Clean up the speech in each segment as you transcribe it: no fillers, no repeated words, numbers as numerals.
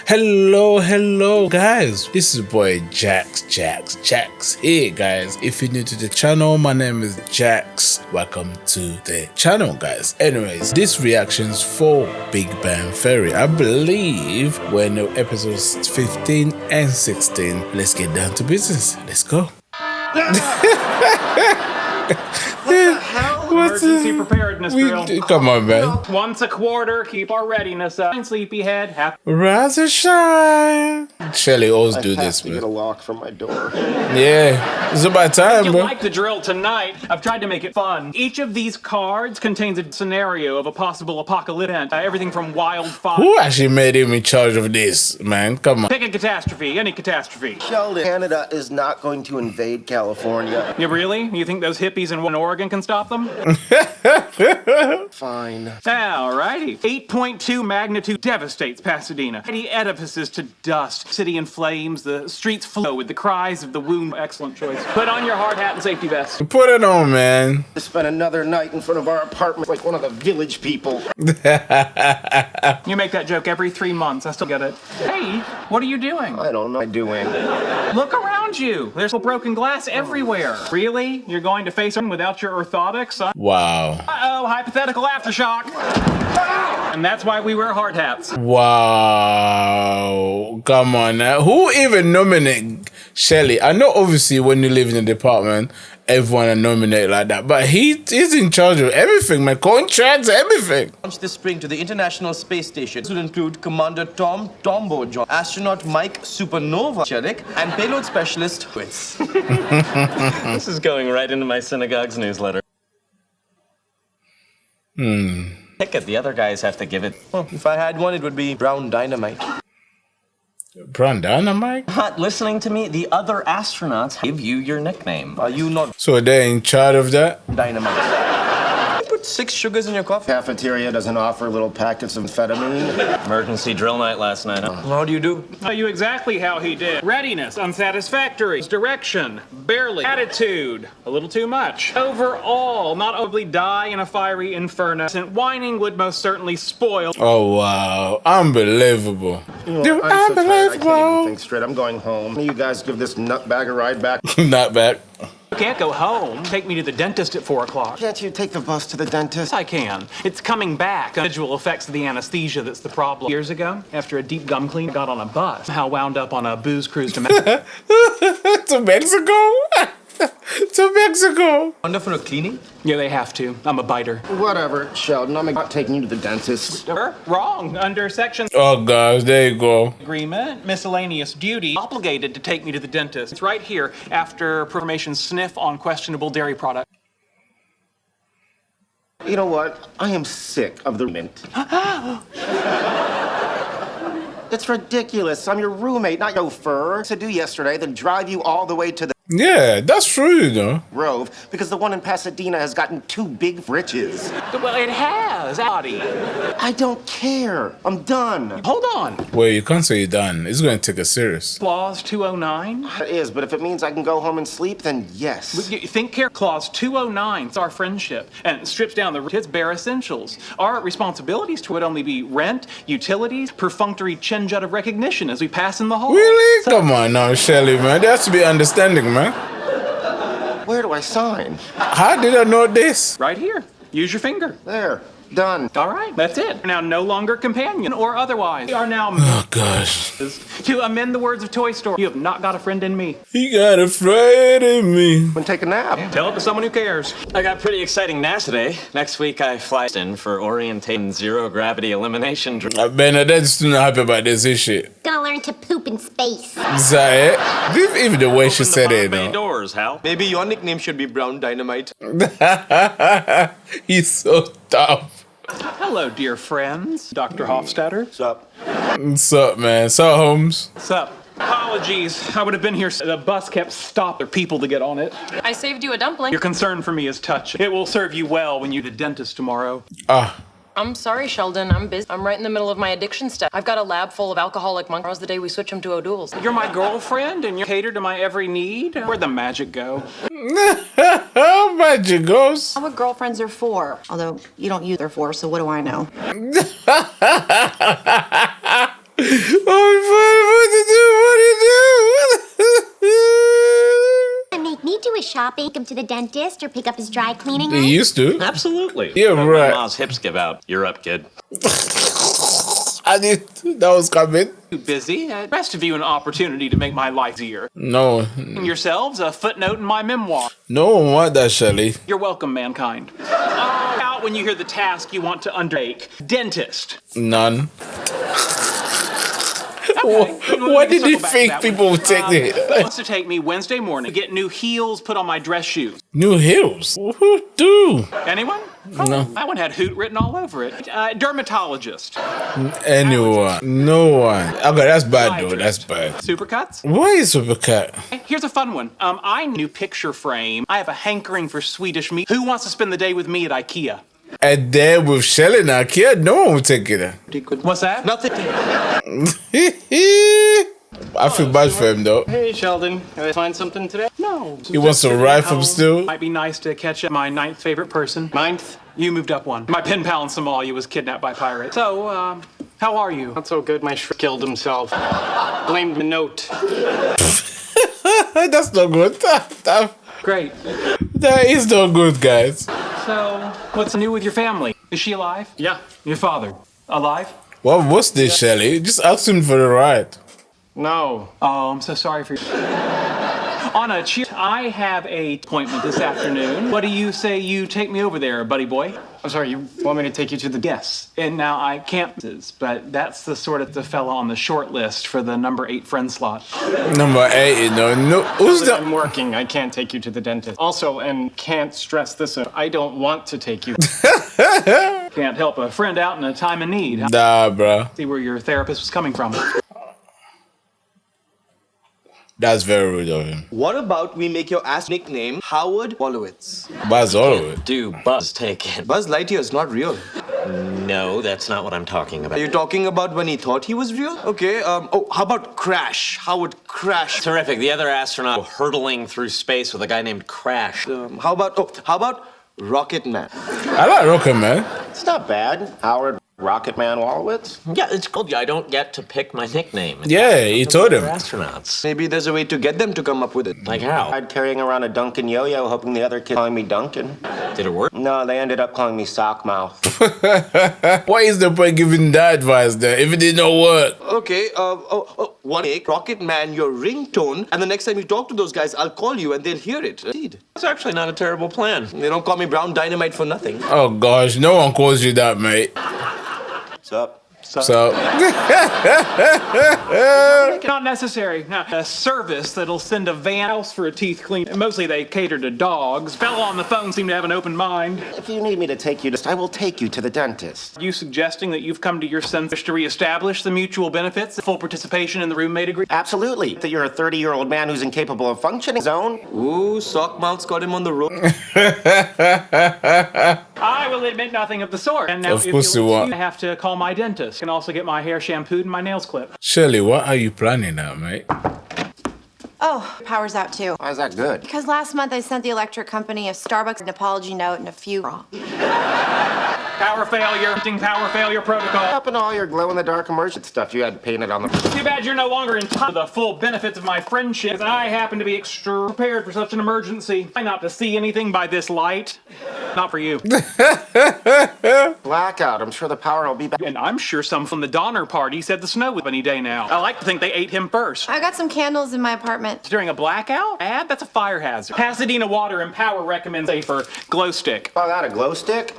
Hello guys, this is your boy Jax here guys. If you're new to the channel, my name is Jax. Welcome to the channel guys. Anyways, this reaction's for Big Bang Theory. I believe we're in episodes 15 and 16. Let's get down to business. Let's go. What the hell? Emergency preparedness drill. Come on, man. Once a quarter, keep our readiness up. Sleepyhead, rise and shine. Shelly always do this, man. I have to get a lock from my door. Yeah, it's about time, you bro. like the drill tonight? I've tried to make it fun. Each of these cards contains a scenario of a possible apocalypse event. Everything from wildfire. Who actually made him in charge of this, man? Come on. Pick a catastrophe, any catastrophe. Sheldon, Canada is not going to invade California. You really? You think those hippies in Oregon can stop them? Fine. Alrighty. 8.2 magnitude devastates Pasadena. 80 edifices to dust. City in flames. The streets flow with the cries of the wounded. Excellent choice. Put on your hard hat and safety vest. Put it on, man. To spend another night in front of our apartment like one of the village people. You make that joke every 3 months. I still get it. Hey, what are you doing? I don't know what I'm doing. Look around you. There's broken glass everywhere. Really? You're going to face them without your orthotics? Wow. Uh-oh, hypothetical aftershock. And that's why we wear hard hats. Wow. Come on now. Who even nominated Shelly? I know obviously when you live in a department, everyone are nominated like that. But he's in charge of everything, man. Contracts, everything. Launched this spring to the International Space Station. This would include Commander Tom Tombo John, astronaut Mike Supernova Chelik, and payload specialist Witz. This is going right into my synagogue's newsletter. Pick it. The other guys have to give it. Well, if I had one, it would be brown dynamite. Brown Dynamite? Not listening to me. The other astronauts give you your nickname. Are you not So they're in charge of that? dynamite? You put 6 sugars in your coffee. Cafeteria doesn't offer little packets of amphetamine. Emergency drill night last night. Huh? How do you do? Tell you exactly how he did. Readiness, unsatisfactory. Direction, barely. Attitude, a little too much. Overall, not only die in a fiery inferno, and whining would most certainly spoil. Oh, wow. Unbelievable. Dude, I'm so tired, I can't even unbelievable. think straight. I'm going home. You guys give this nutbag a ride back. Not back. You can't go home. Take me to the dentist at 4 o'clock. Can't you take the bus to the dentist? I can. It's coming back. Visual effects of the anesthesia that's the problem. Years ago, after a deep gum clean, I got on a bus. How wound up on a booze cruise to Mexico. To Mexico? To Mexico. Wonder for a cleaning? Yeah, they have to. I'm a biter. Whatever, Sheldon. I'm not taking you to the dentist. Wrong. Under section Oh, gosh. There you go. agreement, miscellaneous duty, obligated to take me to the dentist. It's right here after information sniff on questionable dairy product. You know what? I am sick of the mint. It's ridiculous. I'm your roommate, not your chauffeur. To do yesterday, then drive you all the way to the Yeah, that's true, you know. Grove because the one in Pasadena has gotten too big for britches. Well, it has, Audie. I don't care. I'm done. Hold on. Well, you can't say you're done. It's going to take us serious. Clause 209. It is, but if it means I can go home and sleep, then yes. You think care. Clause 209 is our friendship and strips down its bare essentials. Our responsibilities to it only be rent, utilities, perfunctory chin jut of recognition as we pass in the hall. Really? Come on now, Shelly, man. There has to be understanding, man. Where do I sign? How did I know this? Right here. Use your finger. There. Done. All right, that's it. We're now no longer companion or otherwise. We are now Oh, gosh. to amend the words of Toy Story. You have not got a friend in me. He got afraid of me. I'm gonna take a nap. Tell it to someone who cares. I got pretty exciting NASA day. Next week I fly in for orientation zero gravity elimination drill. Bernadette's still not happy about this issue. Gonna learn to poop in space. Is that it? Even the way she Open said the it, Bombay though. doors, Hal. Maybe your nickname should be brown dynamite. He's so tough. Hello, dear friends. Dr. Hofstadter. Sup? What's up, man? So, Holmes. What's up? Apologies. I would have been here. The bus kept stopping. There are people to get on it. I saved you a dumpling. Your concern for me is touching. It will serve you well when you the dentist tomorrow. I'm sorry, Sheldon. I'm busy. I'm right in the middle of my addiction stuff. I've got a lab full of alcoholic monks. Tomorrow's the day we switch them to O'Doul's. You're my girlfriend and you cater to my every need. Where'd the magic go? Magic goes. What girlfriends are for. Although you don't use her for, so what do I know? Oh, shopping, take him to the dentist, or pick up his dry cleaning? He used to. Absolutely. Yeah, When right. My mom's hips give out. You're up, kid. I knew that was coming. Too busy. The rest of you an opportunity to make my life easier. No, Yourselves a footnote in my memoir. no one want that, Shelly. You're welcome, mankind. Out when you hear the task you want to undertake. Dentist. None. Okay. What did Circle you back to think that people one. would take It it? wants to take me Wednesday morning to get new heels put on my dress shoes. New heels? Who do? Anyone? No. That one had hoot written all over it. Dermatologist. Anyone. No one. Okay, that's bad though. That's bad. Supercuts? Why is Supercat? Here's a fun one. I new picture frame. I have a hankering for Swedish meat. Who wants to spend the day with me at IKEA? And then with Shelly and Ikea, no one would take it. What's that? Nothing. I feel bad for him though. Hey, Sheldon. Can I find something today? No. He wants to ride from still. Might be nice to catch up my ninth favorite person. Ninth? You moved up one. My pen pal in Somalia was kidnapped by pirates. So, how are you? Not so good. My killed himself. Blamed the note. That's not good. Great. That is not good, guys. So, what's new with your family? Is she alive? Yeah. Your father? Alive? Well, what's this, Shelly? Just ask him for the ride. No. Oh, I'm so sorry for you. On a cheer, I have a appointment this afternoon. What do you say you take me over there, buddy boy? I'm sorry, you want me to take you to the... Yes. And now I can't, but that's the sort of the fella on the short list for the number 8 friend slot. Number 8, you know. No, who's that? I'm working. I can't take you to the dentist. Also, and can't stress this, I don't want to take you. Can't help a friend out in a time of need. Nah, bro. See where your therapist was coming from. That's very rude of him. What about we make your ass nickname Howard Wolowitz? Buzz Oliver. Do Buzz take it? Buzz Lightyear is not real. No, that's not what I'm talking about. Are you talking about when he thought he was real? Okay, oh, how about Crash? Howard Crash. Terrific. The other astronaut hurtling through space with a guy named Crash. How about Rocket Man? I like Rocket Man. It's not bad. Howard Rocket Man Wolowitz. Yeah, it's cool. I don't get to pick my nickname. Yeah, he told him. Astronauts. Maybe there's a way to get them to come up with it. Like how? I'd carrying around a Duncan yo-yo, hoping the other kid calling me Duncan. Did it work? No, they ended up calling me Sockmouth. Why is the point giving that advice then if it did not work? Okay, one make Rocket Man your ringtone, and the next time you talk to those guys, I'll call you and they'll hear it. Indeed. That's actually not a terrible plan. They don't call me Brown Dynamite for nothing. Oh gosh, no one calls you that, mate. What's up? So Not necessary. Now, a service that'll send a van house for a teeth clean. Mostly they cater to dogs. Fella on the phone seem to have an open mind. If you need me to take you to, I will take you to the dentist. You suggesting that you've come to your senses to reestablish the mutual benefits, full participation in the roommate agreement? Absolutely. That you're a 30-year-old man who's incapable of functioning his own. Ooh, Sockmouth's got him on the road. I will admit nothing of the sort. And now, Of course you won't. I have to call my dentist. Can also get my hair shampooed and my nails clipped. Shirley, what are you planning now, mate? Oh, power's out too. Why is that good? Because last month I sent the electric company a Starbucks an apology note and a few. Power failure protocol. Up in all your glow-in-the-dark immersion stuff you had painted on the... Too bad you're no longer in touch with the full benefits of my friendship. I happen to be extra prepared for such an emergency. Try not to see anything by this light. Not for you. Blackout. I'm sure the power will be back. And I'm sure some from the Donner Party said the snow was any day now. I like to think they ate him first. I got some candles in my apartment. During a blackout? Bad? That's a fire hazard. Pasadena Water and Power recommends a for glow stick. Oh, that a glow stick?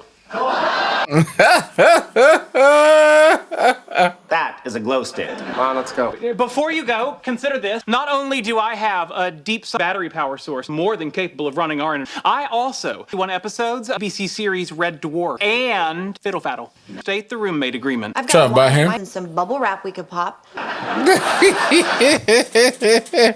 That is a glow stick. Come on, let's go. Before you go, consider this. Not only do I have a deep battery power source more than capable of running our I also won episodes of BBC series Red Dwarf and Fiddle Faddle. State the roommate agreement. I've Try got by him. and some bubble wrap we could pop.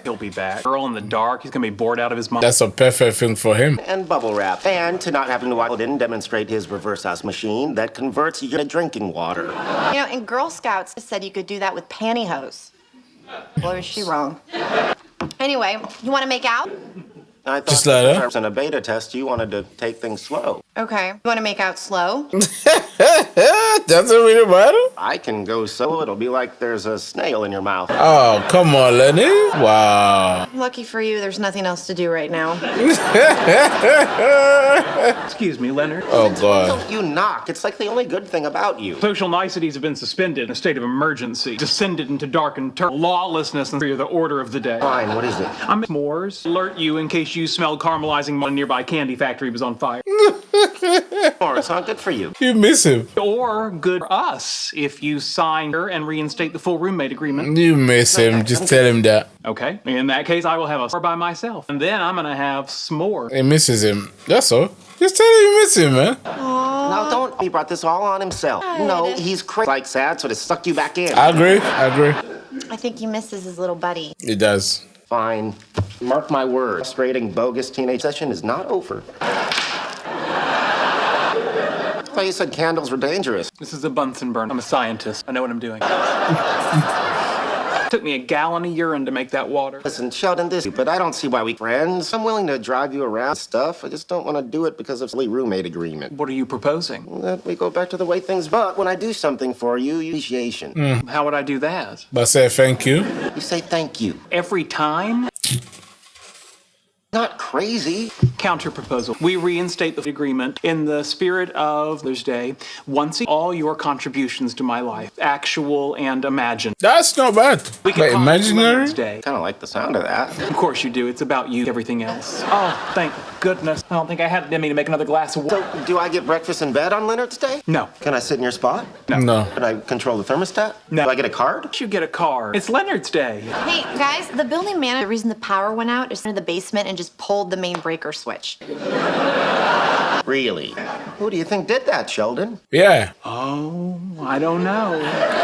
He'll be back. Girl in the dark. He's gonna be bored out of his mind. That's a perfect thing for him. And bubble wrap. And to not having to watch Sheldon demonstrate his reverse osmosis machine that converts you to drinking water. You know, in Girl Scouts, it said you could do that with pantyhose. Boy, was she wrong. Anyway, you want to make out? I thought Just like that? if I was in a beta test, you wanted to take things slow. Okay. You want to make out slow? Doesn't really matter. I can go slow. It'll be like there's a snail in your mouth. Oh, come on, Lenny. Wow. Lucky for you, there's nothing else to do right now. Excuse me, Leonard. Oh, God. Don't you knock. It's like the only good thing about you. Social niceties have been suspended in a state of emergency, descended into dark and lawlessness and the order of the day. Fine, what is it? I'm s'mores. Alert you in case you smelled caramelizing when a nearby candy factory was on fire. Or it's not good for you. You miss him. Or good for us if you sign her and reinstate the full roommate agreement. You miss him. Just tell him that. Okay. In that case, I will have a s'more by myself. And then I'm going to have s'more. He misses him. That's all. Just tell him you miss him, man. No, don't. He brought this all on himself. No, he's crazy like sad, so to suck you back in. I agree. I think he misses his little buddy. It does. Fine. Mark my words. Frustrating, bogus teenage session is not over. I thought you said candles were dangerous. This is a Bunsen burner. I'm a scientist. I know what I'm doing. Took me a gallon of urine to make that water. Listen, Sheldon, but I don't see why we friends. I'm willing to drive you around stuff. I just don't want to do it because of the roommate agreement. What are you proposing? That we go back to the way things. But when I do something for you, appreciation. How would I do that? But say thank you. You say thank you. Every time? Not crazy. Counter proposal. We reinstate the agreement in the spirit of Mother's Day. Once all your contributions to my life, actual and imagined. That's not bad. We can Like call it imaginary? Women's Day. Kind of like the sound of that. Of course you do. It's about you, everything else. Oh, thank goodness. I don't think I had it in me to make another glass of water. So, do I get breakfast in bed on Leonard's Day? No. Can I sit in your spot? No. Can I control the thermostat? No. Do I get a card? You get a card. It's Leonard's Day. Hey, guys, the building manager, the reason the power went out is in the basement and just pulled the main breaker switch. Really? Who do you think did that, Sheldon? Yeah. Oh, I don't know.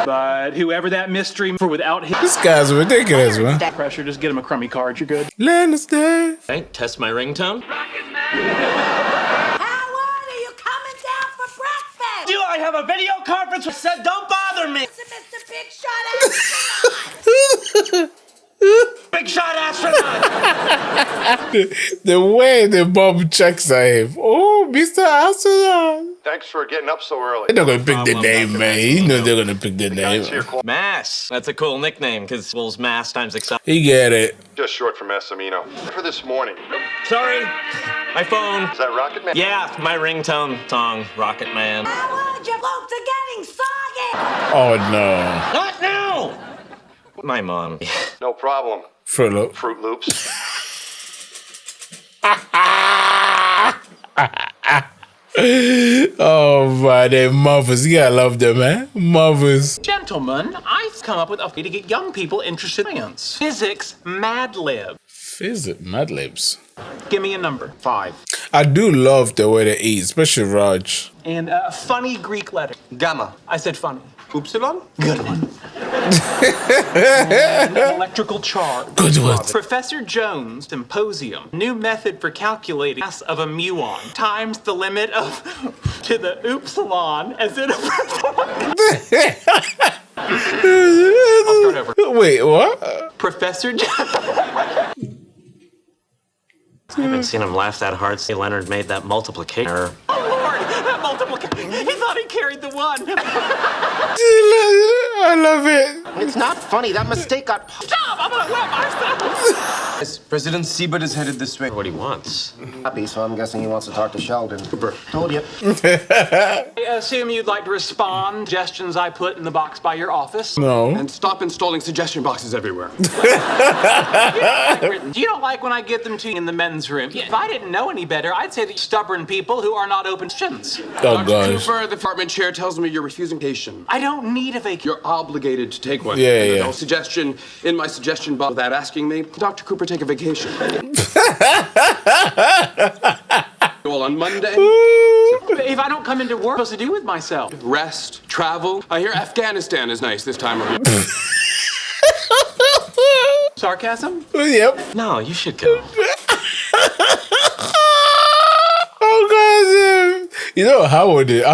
But whoever that mystery for without his This guy's ridiculous, man. pressure, just get him a crummy card. You're good. Leonard's Day. Okay, test my ringtone. Howard, are you coming down for breakfast? Do I have a video conference with said don't bother me? It's Mr. Big Shot Astronaut. Big shot astronaut! The way the Bob checks at him. Oh, Mr. Astronaut. Thanks for getting up so early. They're not gonna pick the name, man. You know they're gonna pick the name. Mass. That's a cool nickname because well, mass times excel. He get it. Just short for Massimino. For this morning. Sorry, my phone. Is that Rocket Man? Yeah, my ringtone song, Rocket Man. Howard, your folks are getting soggy. Oh no. Not now! My mom. No problem. Fruit Loop. Fruit Loops. Oh man, they mothers. You gotta love them, man. Mothers. Gentlemen, I've come up with a way to get young people interested in science. Physics Mad Lib. Physics Mad Libs. Give me a number. 5. I do love the way they eat, especially Raj. And a funny Greek letter. Gamma. I said funny. Upsilon? Good one. An electrical charge. Good one. Professor Jones' symposium. New method for calculating mass of a muon times the limit of to the upsilon as it I'll start over. Wait, what? Professor Jones. I haven't seen him laugh that hard since Leonard made that multiplication error. Oh Lord, that multiplication. He thought he carried the one. I love it. It's not funny. That mistake got... Stop! I'm gonna wet myself. Yes, President Siebert is headed this way. What he wants. Happy, so I'm guessing he wants to talk to Sheldon. Cooper. Told you. I assume you'd like to respond to suggestions I put in the box by your office. No. And stop installing suggestion boxes everywhere. You don't like when I get them to you in the men's room. If I didn't know any better, I'd say that stubborn people who are not open questions. Oh gosh. Cooper, the department chair tells me you're refusing vacation. I don't need a vacation. You're obligated to take one. Yeah, yeah. No suggestion in my suggestion box without asking me. Dr. Cooper, take a vacation. Well, on Monday, If I don't come into work, what's supposed to do with myself? rest, travel. I hear Afghanistan is nice this time of year. Sarcasm? Yep. No, you should go. Oh god, you know Howard is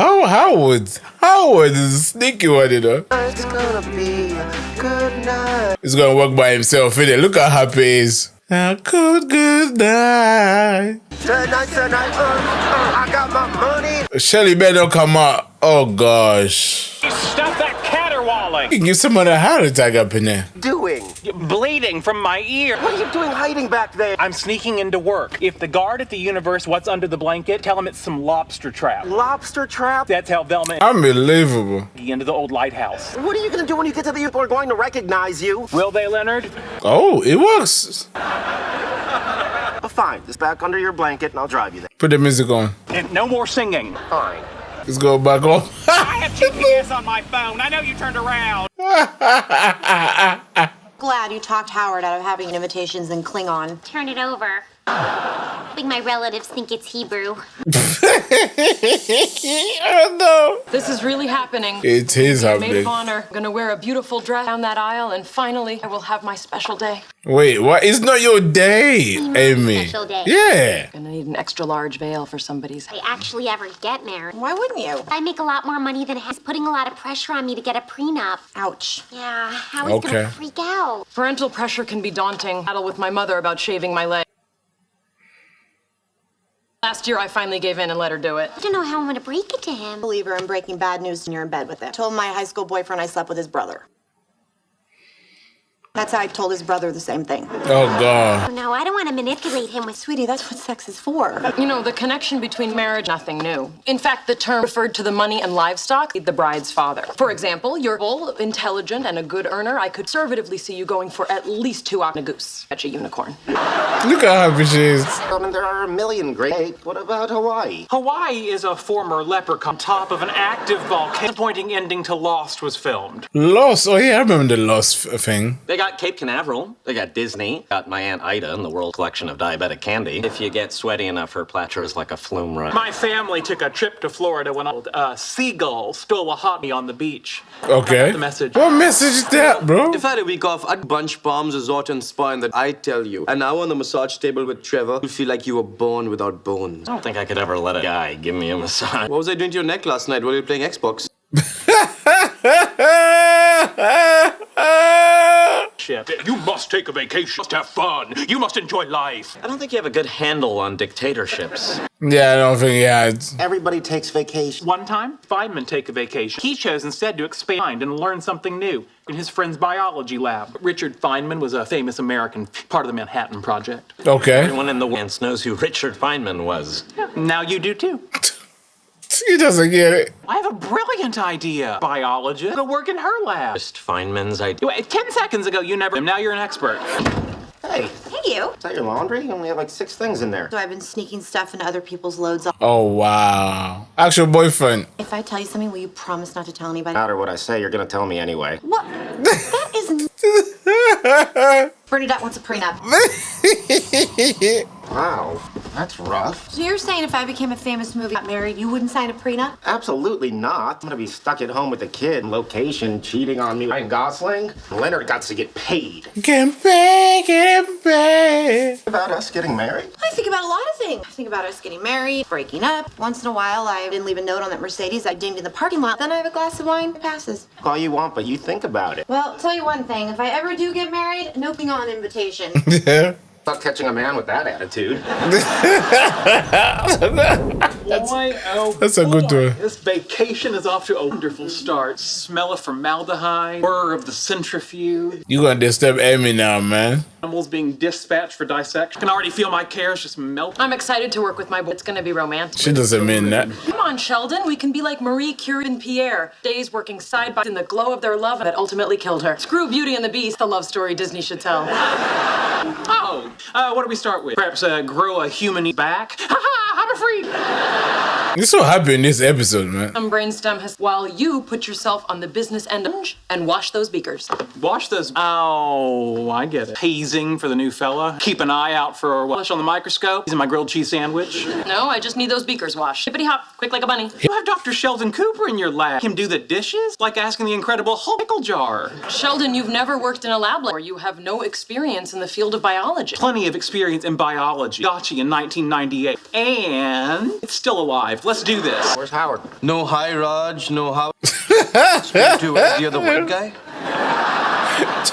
Howard is a sneaky one, you know. It's gonna be a good night. He's gonna work by himself, innit? Look how happy he is. A good night. Tonight, I got my money. Shelly better come out. Oh gosh. Stop that caterwauling! You can give someone a heart attack up in there. Doing? Bleeding from my ear. What are you doing hiding back there? I'm sneaking into work. If the guard at the universe what's under the blanket, tell him it's some lobster trap. Lobster trap? That's how Velma Unbelievable. into the old lighthouse. What are you gonna do when you get to the people are going to recognize you? Will they, Leonard? Oh, it works. Well, fine. Just back under your blanket and I'll drive you there. Put the music on. And no more singing. Fine. Let's go back home. I have GPS on my phone. I know you turned around. Glad you talked Howard out of having invitations in Klingon. Turn it over. I think my relatives think it's Hebrew. Oh no. This is really happening. It is Maid happening. of honor. I'm gonna wear a beautiful dress down that aisle, and finally, I will have my special day. Wait, what? It's not your day, Amy. Special day. Yeah. Gonna need an extra large veil for somebody's. I actually ever get married. Why wouldn't you? I make a lot more money than he's putting a lot of pressure on me to get a prenup. Ouch. Yeah, how he's Okay. gonna freak out. Parental pressure can be daunting. Battle with my mother about shaving my leg. Last year, I finally gave in and let her do it. I don't know how I'm gonna break it to him. Believer in breaking bad news when you're in bed with it. Told my high school boyfriend I slept with his brother. That's how I told his brother the same thing. Oh god. Oh, no, I don't want to manipulate him with Sweetie, that's what sex is for. You know, the connection between marriage, nothing new. In fact, the term referred to the money and livestock, the bride's father. For example, you're full, intelligent, and a good earner. I could conservatively see you going for at least 2 hours a goose. Catch a unicorn. Look how happy she is. I mean, there are a million great. What about Hawaii? Hawaii is a former leprechaun on top of an active volcano. Disappointing ending to Lost was filmed. Lost. Oh yeah, I remember the Lost thing. They got Cape Canaveral. They got Disney. Got my Aunt Ida and the world collection of diabetic candy. If you get sweaty enough, her platter is like a flume run. My family took a trip to Florida when a seagull stole a hot meal on the beach. Okay. The message. What message is that, bro? If I had a week off, I'd bunch palms, resort, and spa, and that I tell you. An hour on the massage table with Trevor, you'll feel like you were born without bones. I don't think I could ever let a guy give me a massage. What was I doing to your neck last night while you were playing Xbox? Shit. You must take a vacation. You must have fun. You must enjoy life. I don't think you have a good handle on dictatorships. Yeah, I don't think. Yeah. Everybody takes vacation. One time, Feynman take a vacation. He chose instead to expand and learn something new in his friend's biology lab. Richard Feynman was a famous American, part of the Manhattan Project. Okay. Everyone in the West knows who Richard Feynman was. Now you do too. He doesn't get it. I have a brilliant idea. Biologist, go work in her lab. Just Feynman's idea. Wait, 10 seconds ago, you never. Now you're an expert. Hey, Hey, you. is that your laundry? You only have like 6 things in there. So I've been sneaking stuff into other people's loads. Oh wow. Actual boyfriend. If I tell you something, will you promise not to tell anybody? No matter what I say, you're gonna tell me anyway. What? That is... Bernadette wants a prenup. Wow, that's rough. So you're saying if I became a famous movie, got married, you wouldn't sign a prenup? Absolutely not. I'm gonna be stuck at home with a kid, location, cheating on me. Ryan Gosling. Leonard got to get paid. Get back, get back. About us getting married? I think about a lot of things. I think about us getting married, breaking up. Once in a while, I didn't leave a note on that Mercedes I dinged in the parking lot. Then I have a glass of wine. It passes. All you want, but you think about it. Well, I'll tell you one thing. If I ever do get married, no Klingon invitation. Yeah. Not catching a man with that attitude. That's a good one. This vacation is off to a wonderful start. Smell of formaldehyde, whir of the centrifuge, You gonna disturb Amy now, man. animals being dispatched for dissection. I can already feel my cares just melt. I'm excited to work with my boy. It's gonna be romantic. She doesn't mean that. Come on, Sheldon. We can be like Marie Curie and Pierre. Days working side by side in the glow of their love that ultimately killed her. Screw Beauty and the Beast, the love story Disney should tell. Oh, what do we start with? Perhaps grow a human back? Ha ha! I'm a freak! You're so happy in this episode, man. Some brainstem has while you put yourself on the business end and wash those beakers. Wash those. Oh, I get it. Hazing for the new fella. Keep an eye out for Welsh on the microscope. He's in my grilled cheese sandwich. No, I just need those beakers washed. Hippity hop, quick like a bunny. You have Dr. Sheldon Cooper in your lab. Him do the dishes? Like asking the Incredible Hulk pickle jar. Sheldon, you've never worked in a lab or you have no experience in the field of biology. Plenty of experience in biology. Gotcha in 1998. And it's still alive. Let's do this. Where's Howard? No hi, Raj. No how. Speak to the other white guy.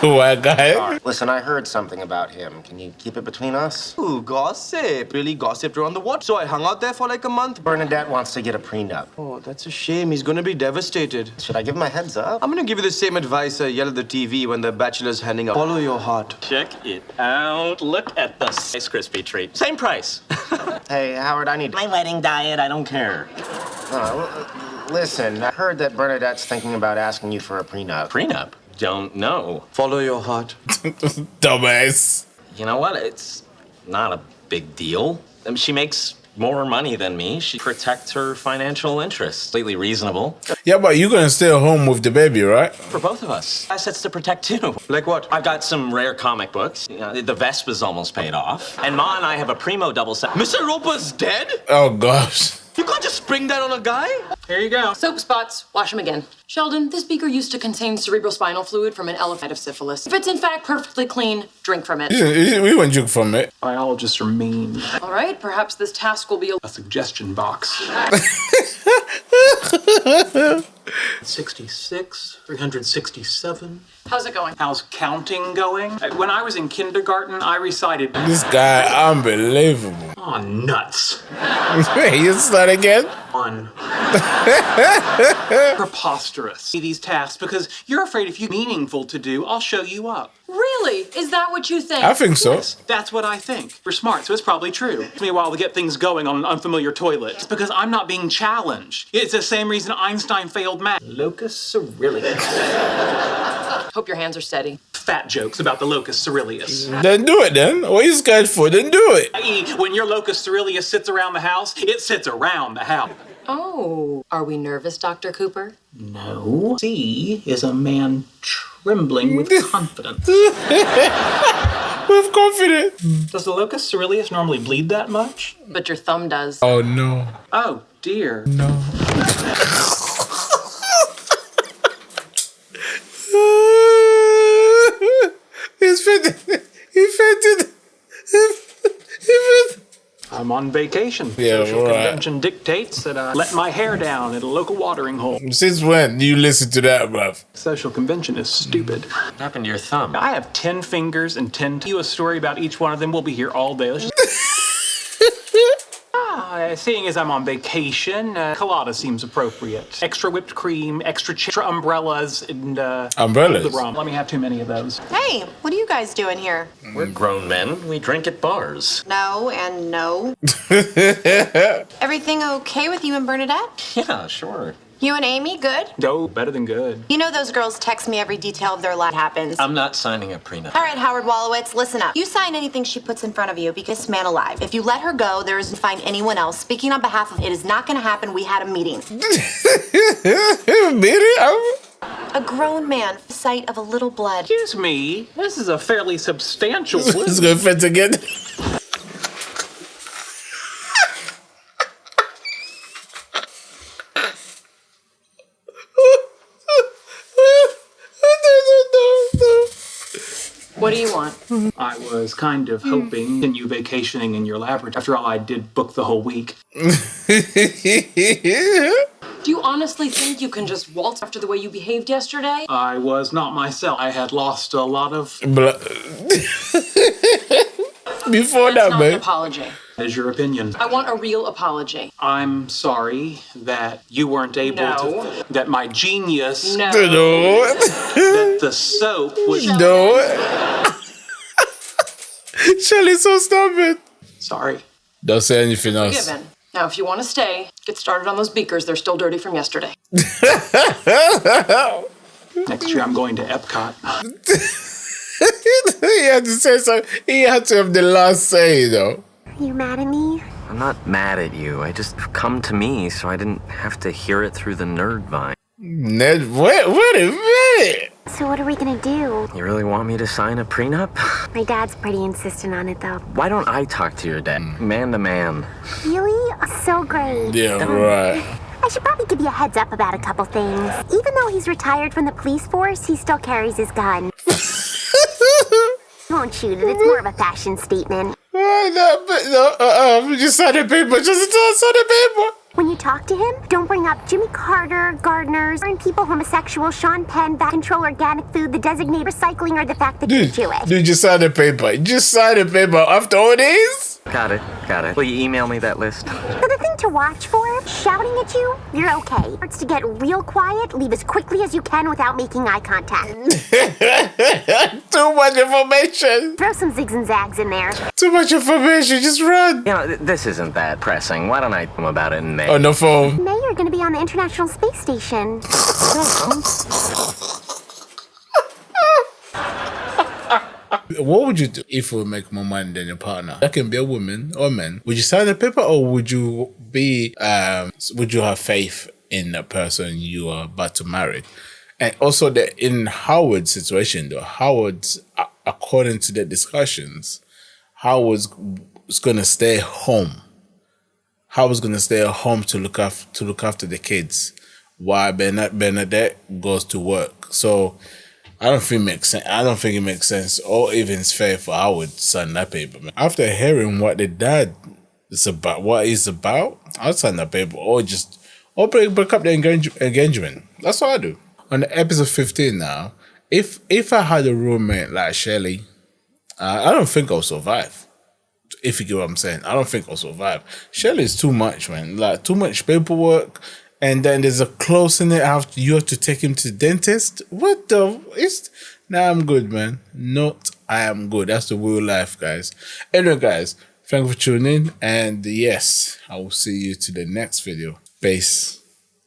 To white guy. Listen, I heard something about him. Can you keep it between us? Ooh, gossip. Really gossiped around the what? So I hung out there for like a month. Bernadette wants to get a prenup. Oh, that's a shame. He's gonna be devastated. Should I give him a heads up? I'm gonna give you the same advice I yell at the TV when the bachelor's handing out. Follow your heart. Check it out. Look at the Rice Krispie treat. Same price. Hey, Howard, I need My wedding diet, I don't care. Listen, I heard that Bernadette's thinking about asking you for a prenup. Prenup? Don't know. Follow your heart. Dumbass. You know what? It's not a big deal. She makes more money than me. She protects her financial interests. Completely reasonable. Yeah, but you're gonna stay home with the baby, right? For both of us. Assets to protect too. Like what? I've got some rare comic books. You know, the Vespa's almost paid off. And Ma and I have a primo double set. Mr. Roper's dead? Oh gosh. You can't just spring that on a guy? Here you go. Soap spots, wash them again. Sheldon, this beaker used to contain cerebrospinal fluid from an elephant of syphilis. If it's in fact perfectly clean, drink from it. We won't drink from it. Biologists are mean. All right, perhaps this task will be A suggestion box. 66, 367. How's it going? How's counting going? When I was in kindergarten, I recited. This guy, unbelievable. Oh, nuts. You start again? On. Preposterous. These tasks, because you're afraid if you're meaningful to do, I'll show you up. Really? Is that what you think? I think so. Yes, that's what I think. We're smart, so it's probably true. It takes me a while to get things going on an unfamiliar toilet. It's because I'm not being challenged. It's the same reason Einstein failed math. Locus ceruleus. Hope your hands are steady. Fat jokes about the locus ceruleus. Then do it then. What are you scared for? Then do it. I.e., when your locus ceruleus sits around the house, it sits around the house. Oh, are we nervous, Dr. Cooper? No. C is a man trembling with confidence. With confidence. Does the locus ceruleus normally bleed that much? But your thumb does. Oh no. Oh, dear. No. He's fainted. He fainted. I'm on vacation. Yeah, Social right. convention dictates that I let my hair down at a local watering hole. Since when do you listen to that, bruv? Social convention is stupid. What happened to your thumb? I have 10 fingers and 10. Tell you a story about each one of them. We'll be here all day. Seeing as I'm on vacation, colada seems appropriate. Extra whipped cream, extra umbrellas, and Umbrellas? the rum. Let me have too many of those. Hey, what are you guys doing here? We're grown men. We drink at bars. No and no. Everything okay with you and Bernadette? Yeah, sure. You and Amy, good? No, better than good. You know those girls text me every detail of their life happens. I'm not signing a prenup. All right, Howard Wolowitz, listen up. You sign anything she puts in front of you because man alive. If you let her go, there isn't find anyone else. Speaking on behalf of it is not going to happen. We had a meeting. A grown man, sight of a little blood. Excuse me, this is a fairly substantial It's wound. gonna fit again. What do you want? I was kind of hoping to continue vacationing in your laboratory. After all, I did book the whole week. Do you honestly think you can just waltz after the way you behaved yesterday? I was not myself. I had lost a lot of... Before That's that, not an man. apology. That is your opinion. I want a real apology. I'm sorry that you weren't able to... That my genius... No. No. That the soap was... No. Shelly's so stupid. Sorry. Don't say anything else. Forgiven. Now, if you want to stay, get started on those beakers. They're still dirty from yesterday. Next year, I'm going to Epcot. He had to say something. He had to have the last say, though. Are you mad at me? I'm not mad at you. I just come to me so I didn't have to hear it through the nerd vine. Ned, wait a minute. So what are we gonna do? You really want me to sign a prenup? My dad's pretty insistent on it, though. Why don't I talk to your dad? Man to man. Really? So great. Yeah, right. I should probably give you a heads up about a couple things. Even though he's retired from the police force, he still carries his gun. He won't shoot it. It's more of a fashion statement. No, just sign the paper. Just sign the paper. When you talk to him, don't bring up Jimmy Carter, gardeners, and people homosexual, Sean Penn, that control organic food, the designated recycling, or the fact that you're Jewish. Dude, just sign the paper. Just sign the paper after all this? Got it. Will you email me that list? So the thing to watch for, shouting at you, you're okay. Starts to get real quiet, leave as quickly as you can without making eye contact. Too much information. Throw some zigs and zags in there. Too much information, just run. You know, this isn't that pressing. Why don't I tell him about it in May? On the phone. May, you're gonna be on the International Space Station. What would you do if you would make more money than your partner? That can be a woman or man. Would you sign the paper, or would you be would you have faith in the person you are about to marry? And also that in Howard's situation though, Howard's according to the discussions, Howard's gonna stay home. Howard's gonna stay at home to look after the kids while Bernadette goes to work. So I don't think it makes sense or even it's fair for Howard to sign that paper. Man. After hearing what the dad is about, I'll sign that paper or break up the engagement. That's what I do. On the episode 15 now, if I had a roommate like Shelly, I don't think I'll survive. If you get what I'm saying, I don't think I'll survive. Shelly is too much, man. Like too much paperwork. And then there's a close in it after you have to take him to the dentist. What the? Nah, I'm good, man. I am good. That's the real life, guys. Anyway, guys, thank you for tuning in. And yes, I will see you to the next video. Peace.